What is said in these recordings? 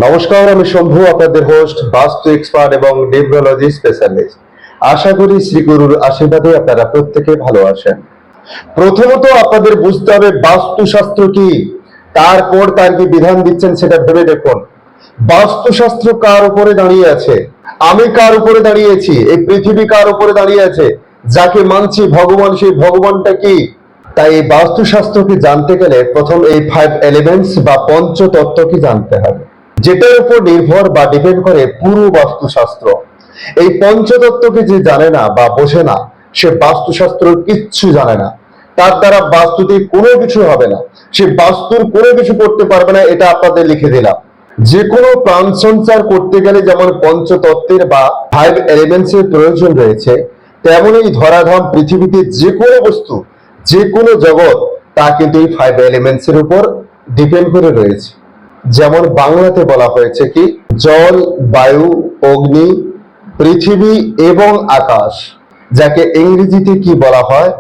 নমস্কার, আমি শম্ভু, আপনাদের হোস্ট, বাস্তু এক্সপার্ট এবং নিউরোলজি স্পেশালিস্ট। আশা করি শ্রী গুরুর আশীর্বাদে আপনারা প্রত্যেকে ভালো আছেন। প্রথমত আপনাদের বুঝতে হবে বাস্তুশাস্ত্র কি, তারপর তার কি বিধান দিচ্ছেন সেটা ভেবে দেখুন। বাস্তুশাস্ত্র কার উপরে দাঁড়িয়ে আছে? আমি কার উপরে দাঁড়িয়েছি? এই পৃথিবী কার উপরে দাঁড়িয়ে আছে? যাকে মানছি ভগবান, সেই ভগবানটা কি? তাই এই বাস্তুশাস্ত্রকে জানতে গেলে প্রথম এই 5 এলিমেন্টস বা পঞ্চতত্ত্বকে জানতে হবে, যেটার উপর নির্ভর বা ডিপেন্ড করে পুরো বাস্তুশাস্ত্র। এই পঞ্চতত্ত্বকে যে জানে না বা বোঝে না, সে বাস্তুশাস্ত্র কিচ্ছু জানে না। তার দ্বারা বাস্তুতে কোনো কিছু হবে না, সে বাস্তুর কোনো কিছু করতে পারবে না। এটা আপনাদের লিখে দিলাম। যে কোনো প্রাণ সঞ্চার করতে গেলে যেমন পঞ্চতত্ত্বের বা 5 এলিমেন্টস এর প্রয়োজন রয়েছে, তেমনই ধরাধাম পৃথিবীতে যে কোনো বস্তু, যে কোনো জগৎ, তা কিন্তু এই 5 এলিমেন্টস এর উপর ডিপেন্ড করে রয়েছে। যেমন বাংলাতে বলা হয়েছে কি, জল, বায়ু, অগ্নি, পৃথিবী এবং আকাশ, যাকে ইংরেজিতে কি বলা হয়,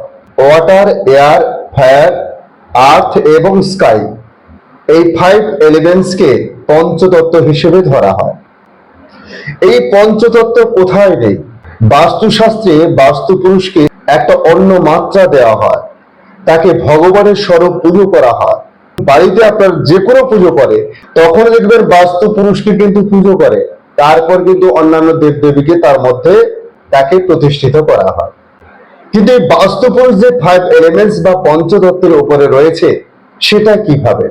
ওয়াটার, এয়ার, ফায়ার, আর্থ এবং স্কাই। এই 5 এলিমেন্টসকে পঞ্চতত্ত্ব হিসেবে ধরা হয়। এই পঞ্চতত্ত্ব কোথায় নেই? বাস্তুশাস্ত্রে বাস্তু পুরুষকে একটা অন্য মাত্রা দেওয়া হয়, তাকে ভগবানের স্বরূপ পুজো করা হয়। বাড়িতে আপনার যে কোনো পুজো করে, তখন দেখবেন বাস্তু পুরুষকে কিন্তু পুজো করে, তারপর কিন্তু অন্যান্য দেবদেবীকে তার মধ্যে তাকে প্রতিষ্ঠিত করা হয়। কিন্তু এই বাস্তু পুরুষ যে 5 এলিমেন্টস বা পঞ্চতত্ত্বের উপরে রয়েছে, সেটা কিভাবে?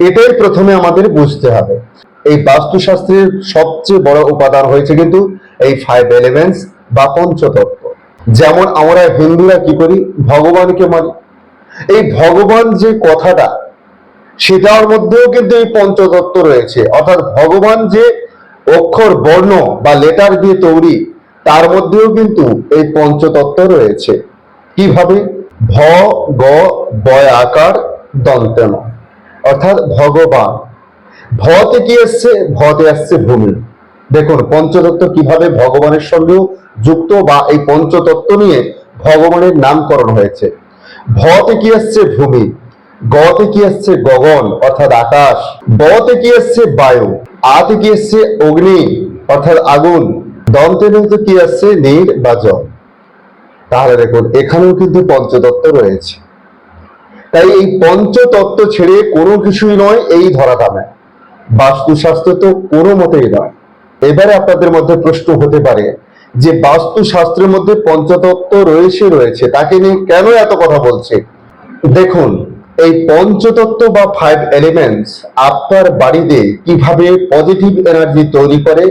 এটাই প্রথমে আমাদের বুঝতে হবে। এই বাস্তুশাস্ত্রের সবচেয়ে বড় উপাদান হয়েছে কিন্তু এই 5 এলিমেন্টস বা পঞ্চতত্ত্ব। যেমন আমরা হিন্দুরা কি করি, ভগবানকে মানি। এই ভগবান যে কথাটা, সেটার মধ্যেও কিন্তু এই পঞ্চতত্ত্ব রয়েছে। অর্থাৎ ভগবান যে অক্ষর, বর্ণ বা লেটার দিয়ে তৈরি, তার মধ্যেও কিন্তু এই পঞ্চতত্ত্ব রয়েছে। কিভাবে? ভ, গ, বয় আকার, দন্তেন, অর্থাৎ ভগবান। ভতে কি আসছে? ভতে আসছে ভূমি। দেখুন পঞ্চতত্ত্ব কিভাবে ভগবানের সঙ্গেও যুক্ত, বা এই পঞ্চতত্ত্ব নিয়ে ভগবানের নামকরণ হয়েছে। ভতে কি আসছে? ভূমি। গতে কি আসছে? গগন, অর্থাৎ আকাশ। বতে কি আসছে? বায়ু। আতে কি আসছে? অগ্নি, অর্থাৎ আগুন। দন্তের কি আসছে? নীর বা জল। তাহলে দেখুন এখানেও কিন্তু পঞ্চতত্ত্ব রয়েছে। তাই এই পঞ্চতত্ত্ব ছেড়ে কোনো কিছুই নয় এই ধরাধামে। বাস্তুশাস্ত্র তো কোনো মতেই নয়। এবারে আপনাদের মধ্যে প্রশ্ন হতে পারে যে বাস্তুশাস্ত্রের মধ্যে পঞ্চতত্ত্ব রয়েছে, তাকে নিয়ে কেন এত কথা বলছে? দেখুন, এই পঞ্চতত্ত্ব বা 5 এলিমেন্টস আপনার বাড়িতে কিভাবে পজিটিভ এনার্জি তৈরি করে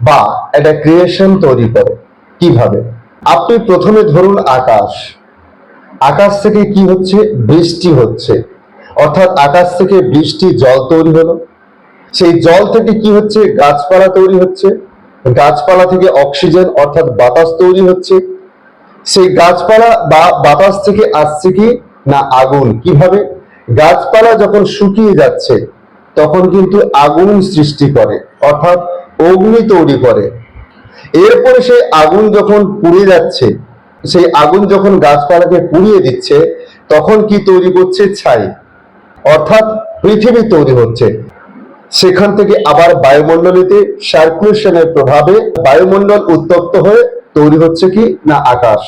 বা একটা ক্রিয়েশন তৈরি করে। কিভাবে? আপনি প্রথমে ধরুন আকাশ। আকাশ থেকে কি হচ্ছে? বৃষ্টি হচ্ছে, অর্থাৎ আকাশ থেকে বৃষ্টি, জল তৈরি হলো। সেই জল থেকে কি হচ্ছে? গাছপালা তৈরি হচ্ছে। গাছপালা থেকে অক্সিজেন অর্থাৎ বাতাস তৈরি হচ্ছে। সেই গাছপালা বা বাতাস থেকে আসছে কি না আগুন। কিভাবে? গাছপালা যখন শুকিয়ে যাচ্ছে, তখন কিন্তু আগুন সৃষ্টি করে, অর্থাৎ অগ্নি তৈরি করে। এরপরে সেই আগুন যখন পুড়ে যাচ্ছে, সেই আগুন যখন গাছপালাকে পুড়িয়ে দিচ্ছে, তখন কি তৈরি করছে? ছাই, অর্থাৎ পৃথিবী তৈরি হচ্ছে। সেখান থেকে আবার বায়ুমণ্ডলীতে সার্কুলেশনের প্রভাবে বায়ুমণ্ডল উত্তপ্ত হয়ে তৈরি হচ্ছে কি না আকাশ।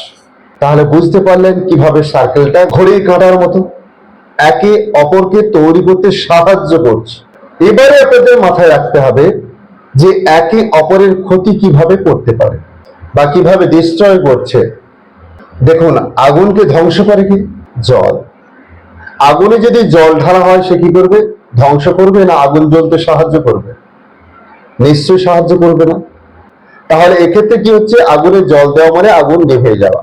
তাহলে বুঝতে পারলেন কিভাবে সার্কেলটা ঘড়ির কাঁটার মতো একে অপরকে তৈরি করতে সাহায্য করছে। এবারে আপনাদের মাথায় রাখতে হবে যে একে অপরের ক্ষতি কিভাবে করতে পারে বা কিভাবে ডিস্ট্রয় করছে। দেখুন, আগুনকে ধ্বংস করে কি? জল। আগুনে যদি জল ঢালা হয়, সে কি করবে? ধ্বংস করবে না আগুন জ্বলতে সাহায্য করবে? নিশ্চয়ই সাহায্য করবে না। তাহলে এক্ষেত্রে কি হচ্ছে? আগুনে জল দেওয়া মানে আগুন নিভে যাওয়া।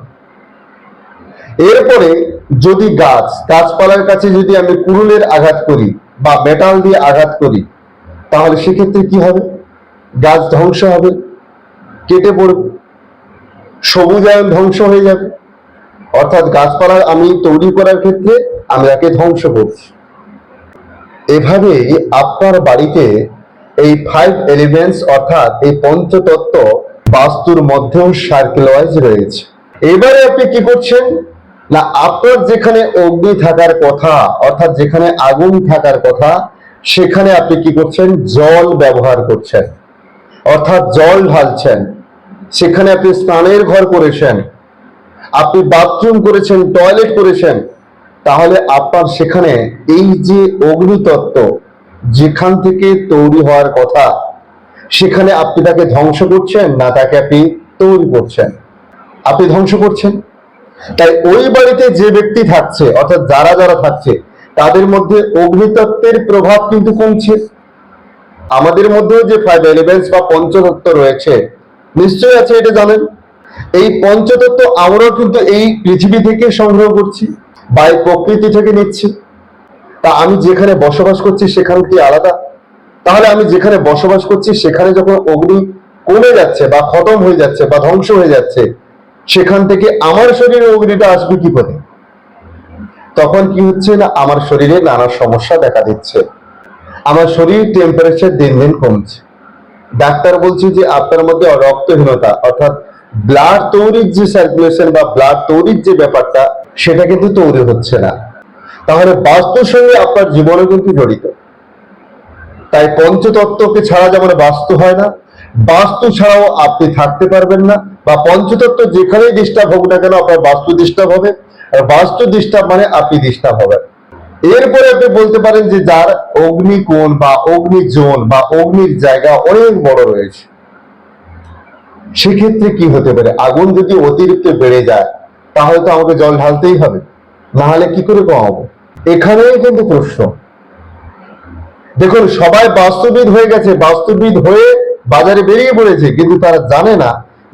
এরপরে যদি গাছপালার কাছে যদি আমি কুড়ুলের আঘাত করি বা মেটাল দিয়ে আঘাত করি, তাহলে সেক্ষেত্রে কি হবে? গাছ ধ্বংস হবে, কেটে পড়বে, সবুজায়ন ধ্বংস হয়ে যাবে। অর্থাৎ গাছপালা আমি তৈরি করার ক্ষেত্রে আমি তাকে ধ্বংস করছি। এভাবেই আপনার বাড়িতে এই 5 এলিমেন্টস অর্থাৎ এই পঞ্চতত্ত্ব বাস্তুর মধ্যেও সার্কেল ওয়াইজ রয়েছে। এবারে আপনি কি করছেন না, আপনার যেখানে অগ্নি থাকার কথা, অর্থাৎ যেখানে আগুন থাকার কথা, সেখানে আপনি কি করছেন, জল ব্যবহার করছেন, অর্থাৎ জল ঢালছেন। সেখানে আপনি স্নানের ঘর করেছেন, আপনি বাথরুম করেছেন, টয়লেট করেছেন, তাহলে আপনার সেখানে এই যে অগ্নিতত্ত্ব যেখান থেকে তৈরি হওয়ার কথা, সেখানে আপনি তাকে ধ্বংস করছেন না তাকে আপনি তৈরি করছেন? আপনি ধ্বংস করছেন। তাই ওই বাড়িতে যে ব্যক্তি থাকছে, অর্থাৎ যারা যারা থাকছে, তাদের মধ্যে অগ্নিতত্ত্বের প্রভাব কিন্তু কমছে। আমাদের মধ্যেও যে 5 এলিমেন্টস বা পঞ্চতত্ত্ব রয়েছে, নিশ্চয়ই আছে, এটা জানেন। এই পঞ্চতত্ত্ব আমরাও কিন্তু এই পৃথিবী থেকে সংগ্রহ করছি বা এই প্রকৃতি থেকে নিচ্ছি। তা আমি যেখানে বসবাস করছি সেখান কি আলাদা? তাহলে আমি যেখানে বসবাস করছি সেখানে যখন অগ্নি কমে যাচ্ছে বা খতম হয়ে যাচ্ছে বা ধ্বংস হয়ে যাচ্ছে, সেখান থেকে আমার শরীরে অগ্নিটা আসবে কি করে? তখন কি হচ্ছে না, আমার শরীরে নানা সমস্যা দেখা দিচ্ছে। আমার শরীর টেম্পারেচার দিন দিন কমছে। ডাক্তার বলছে যে আপনার মধ্যে রক্তহীনতা, অর্থাৎ ব্লাড তৈরির যে সার্কুলেশন বা ব্লাড তৈরির যে ব্যাপারটা, সেটা কিন্তু তৈরি হচ্ছে না। তাহলে বাস্তুর সঙ্গে আপনার জীবনে কিন্তু জড়িত। তাই পঞ্চতত্ত্বকে ছাড়া যেমন বাস্তু হয় না, বাস্তু ছাড়াও আপনি থাকতে পারবেন না। বা পঞ্চতত্ত্ব যেখানেই ডিস্টার্ব হোক না কেন, আপনার বাস্তু ডিস্টার্ব হবে, আর বাস্তু ডিস্টার্ব মানে আপনি ডিস্টার্ব হবেন। এরপরে আপনি বলতে পারেন যে যার অগ্নিকোণ বা অগ্নিজোন বা অগ্নির জায়গা অনেক বড় রয়েছে, সেক্ষেত্রে কি হতে পারে? আগুন যদি অতিরিক্ত বেড়ে যায়, তাহলে তো আমাকে জল ঢালতেই হবে, না হলে কি করে কমাবো? এখানেই কিন্তু প্রশ্ন। দেখুন, সবাই বাস্তুবিদ হয়ে গেছে, বাস্তুবিদ হয়ে বাজারে বেরিয়ে পড়েছে, কিন্তু তারা জানে না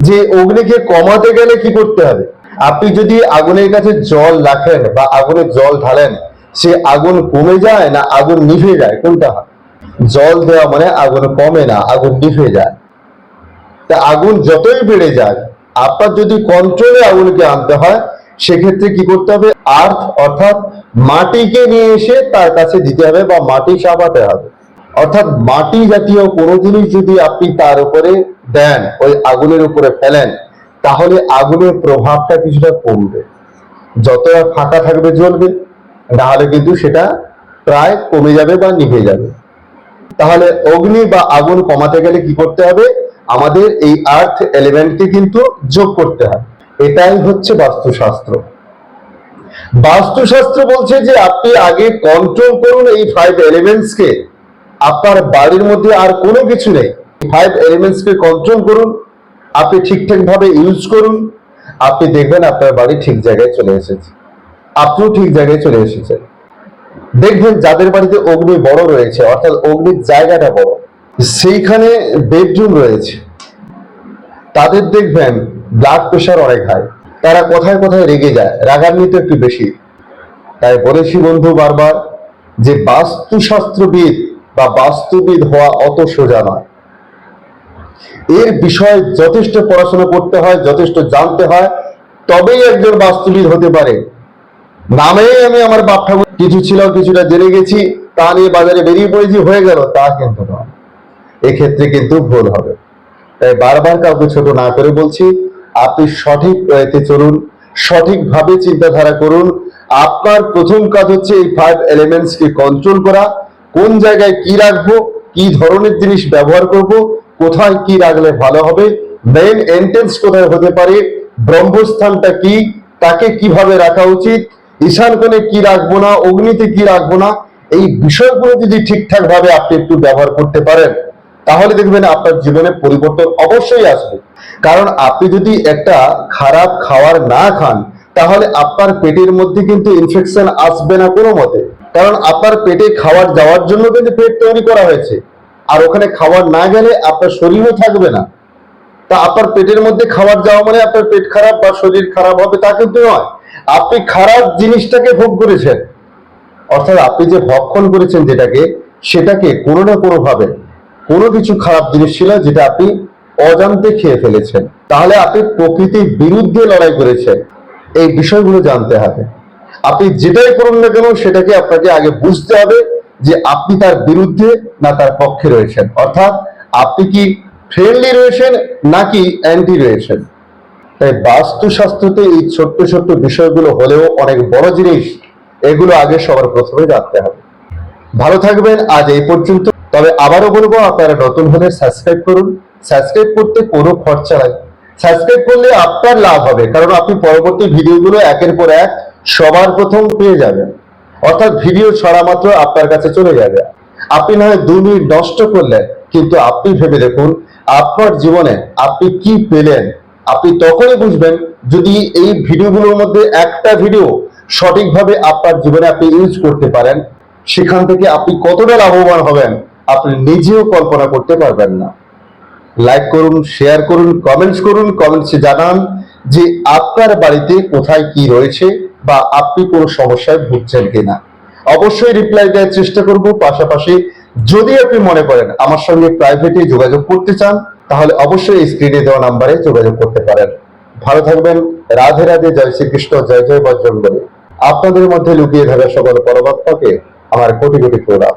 যে অগ্নিকে কমাতে গেলে কি করতে হবে। আপনি যদি আগুনের কাছে জল রাখেন বা আগুনে জল ঢালেন, সে আগুন কমে যায় না আগুন নিভে যায়? কোনটা হয়? জল দেওয়া মানে আগুন কমে না, আগুন নিভে যায়। তা আগুন যতই বেড়ে যায়, আপনার যদি কন্ট্রোলে আগুনকে আনতে হয়, সেক্ষেত্রে কি করতে হবে? আর্থ, অর্থাৎ মাটিকে নিয়ে এসে তার কাছে দিতে হবে বা মাটি চাপাতে হবে। অর্থাৎ মাটি জাতীয় কোনো জিনিস যদি আপনি তার উপরে দেন, ওই আগুনের উপরে ফেলেন, তাহলে আগুনের প্রভাবটা কিছুটা কমবে। যতটা ফাঁকা থাকবে জ্বলবে, না হলে কিন্তু সেটা প্রায় কমে যাবে বা নিভে যাবে। তাহলে অগ্নি বা আগুন কমাতে গেলে কি করতে হবে? আমাদের এই আর্থ এলিমেন্টকে কিন্তু যোগ করতে হয়। এটাই হচ্ছে বাস্তুশাস্ত্র। বাস্তুশাস্ত্র বলছে যে আপনি আগে কন্ট্রোল করুন এই 5 এলিমেন্টস কে। আপনার বাড়ির মধ্যে আর কোনো কিছু নেই, 5 এলিমেন্টস কে কন্ট্রোল করুন, আপনি ঠিকঠাক ভাবে ইউজ করুন, আপনি দেখবেন আপনার বাড়ি ঠিক জায়গায় চলে এসেছে, আপনিও ঠিক জায়গায় চলে এসেছেন। দেখবেন যাদের বাড়িতে অগ্নি বড় রয়েছে, অর্থাৎ অগ্নির জায়গাটা বড়, সেইখানে বেডরুম রয়েছে, তাদের দেখবেন ব্লাড প্রেশার অনেক হাই, তারা কোথায় কোথায় রেগে যায়, রাগান্বিত একটু বেশি। তাই বলেছি বন্ধু বারবার যে বাস্তুশাস্ত্রবিদ বা বাস্তুবিদ হওয়া অত সোজা নয়। এর বিষয়ে যথেষ্ট পড়াশোনা করতে হয়, যথেষ্ট জানতে হয়, তবেই একজন বাস্তুবিদ হতে পারে। নামে আমি আমার বাপ ঠাকুর কিছু ছিল, কিছুটা জেনে গেছি, তা নিয়ে বাজারে বেরিয়ে পড়েছি, হয়ে গেল, তা কিন্তু নয়। এক্ষেত্রে কিন্তু ভুল হবে। তাই বারবার কাউকে ছোট না করে বলছি, আপনি সঠিক ওয়েতে চলুন, সঠিকভাবে চিন্তাধারা করুন। আপনার প্রথম কাজ হচ্ছে এই 5 এলিমেন্টস কে কন্ট্রোল করা। কোন জায়গায় কি রাখবো, কি ধরনের জিনিস ব্যবহার করব, কোথায় কি রাখলে ভালো হবে, মেইন এন্ট্রেন্স কোথায় হতে পারে, ব্রহ্মস্থানটা কি, তাকে কিভাবে রাখা উচিত, ঈশান কোণে কি রাখবো না, অগ্নিতে কি রাখবো না, এই বিষয়গুলো যদি ঠিকঠাক ভাবে আপনি একটু ব্যবহার করতে পারেন, তাহলে দেখবেন আপনার জীবনে পরিবর্তন অবশ্যই আসবে। কারণ আপনি যদি একটা খারাপ খাবার না খান, তাহলে আপনার পেটের মধ্যে কিন্তু ইনফেকশন আসবে না কোনো মতে। কারণ আপনার পেটে খাবার যাওয়ার জন্য কিন্তু পেট তৈরি করা হয়েছে, আর ওখানে খাবার না গেলে আপনার শরীরও থাকবে না। তা আপনার পেটের মধ্যে খাবার যাওয়া মানে আপনার পেট খারাপ বা শরীর খারাপ হবে তা কিন্তু নয়। আপনি খারাপ জিনিসটাকে ভোগ করেছেন, অর্থাৎ আপনি যে ভক্ষণ করেছেন যেটাকে, সেটাকে কোনো না কোনো ভাবে কোনো কিছু খারাপ জিনিস ছিল যেটা আপনি অজান্তে খেয়ে ফেলেছেন, তাহলে আপনি প্রকৃতির বিরুদ্ধে লড়াই করেছেন। এই বিষয়গুলো জানতে হবে। আপনি যেটাই করুন না কেন, সেটাকে আপনাকে আগে বুঝতে হবে যে আপনি তার বিরুদ্ধে না তার পক্ষে রয়েছেন, অর্থাৎ আপনি কি ফ্রেন্ডলি রয়েছেন নাকি অ্যান্টি রয়েছেন। তাই বাস্তুশাস্ত্রতে এই ছোট্ট ছোট্ট বিষয়গুলো হলেও অনেক বড় জিনিস, এগুলো আগে সবার প্রথমে জানতে হবে। ভালো থাকবেন, আজ এই পর্যন্ত। তবে আবারও বলবো, আপনারা নতুন হলে সাবস্ক্রাইব করুন। সাবস্ক্রাইব করতে কোনো খরচা নাই। সাবস্ক্রাইব করলে আপনার লাভ হবে, কারণ আপনি পরবর্তী ভিডিওগুলো একের পর এক সবার প্রথম পেয়ে যাবেন। অর্থাৎ ভিডিও ছড়া মাত্র আপনার কাছে চলে যাবে। আপনি না হয় 2 মিনিট নষ্ট করলেন, কিন্তু আপনি ভেবে দেখুন আপনার জীবনে আপনি কি পেলেন। আপনি তখনই বুঝবেন যদি এই ভিডিওগুলোর মধ্যে একটা ভিডিও সঠিকভাবে আপনার জীবনে আপনি ইউজ করতে পারেন, সেখান থেকে আপনি কতটা লাভবান হবেন আপনি নিজেও কল্পনা করতে পারবেন না। লাইক করুন, শেয়ার করুন, কমেন্টস করুন। কমেন্টসে জানান যে আপনার বাড়িতে কোথায় কি রয়েছে বা আপনি কোনো সমস্যায় ভুগছেন কিনা। অবশ্যই রিপ্লাই দেওয়ার চেষ্টা করব। পাশাপাশি যদি আপনি মনে করেন আমার সঙ্গে প্রাইভেটে যোগাযোগ করতে চান, তাহলে অবশ্যই এই স্ক্রিনে দেওয়া নাম্বারে যোগাযোগ করতে পারেন। ভালো থাকবেন। রাধে রাধে। জয় শ্রীকৃষ্ণ। জয় জয় বজরঙ্গবলী। আপনাদের মধ্যে লুকিয়ে থাকা সকল পরমাত্মাকে আমার কোটি কোটি প্রণাম।